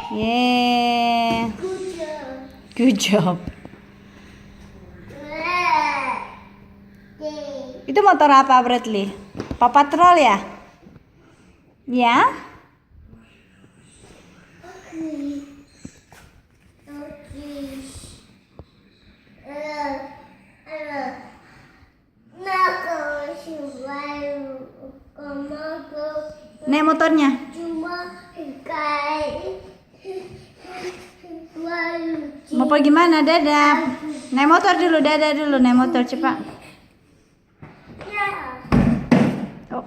Yeah. Good job. Itu motor apa, Bradley? Paw Patrol ya? Ya? Naik motornya. Mau pergi mana? Dadah. Naik motor dulu, dadah dulu. Naik motor cepat.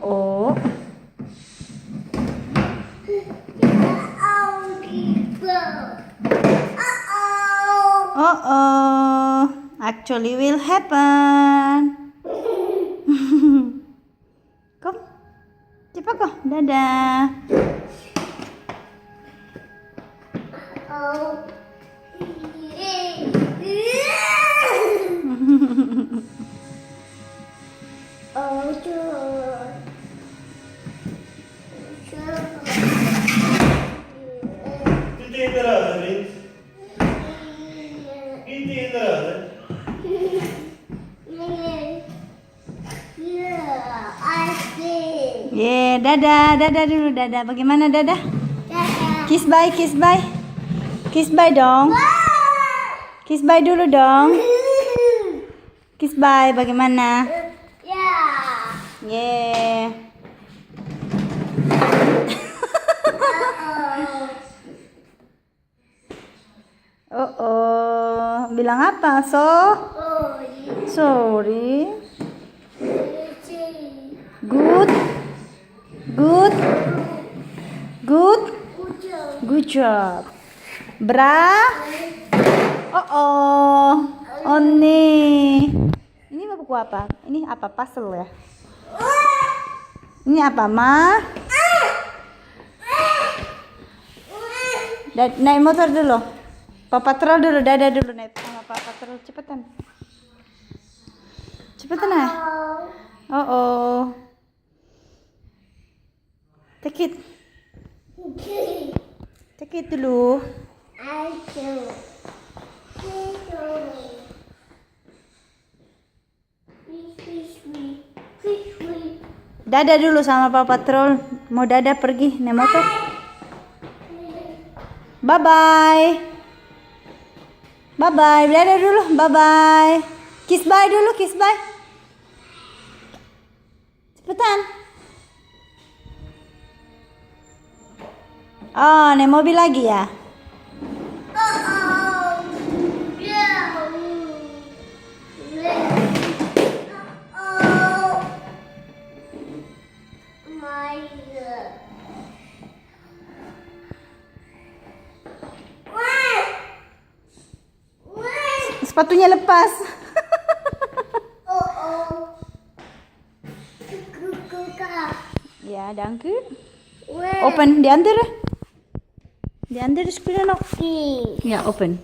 Oh. Oh. Actually will happen. Kom. Cepat kok. Dadah. Inte in röden, Prins. Inte in röden. Yeah, dadah, dadah dulu, dadah. Bagaimana dadah? Kiss bye, kiss bye. Kiss bye dong. Kiss bye dulu dong. Kiss bye, bagaimana? Yeah. Oh, bilang apa? Sorry. Good job. Oh nih. Ini buku apa? Ini apa? Puzzle ya? Ini apa, Ma? Naik motor dulu. Paw Patrol dulu, dadah dulu, naik sama Paw Patrol. Cepetan. Cepetan ah. Oh. Take it. Take it dulu. Dadah dulu sama Paw Patrol. Mau dadah pergi naik motor. Bye bye. Dadah dulu. Bye bye. Kiss bye dulu, kiss bye. Cepetan. Oh, naik mobil lagi ya? Sepatunya lepas. Ja, danke. Open, die andere. Die andere is kunnen nog. Ja, open.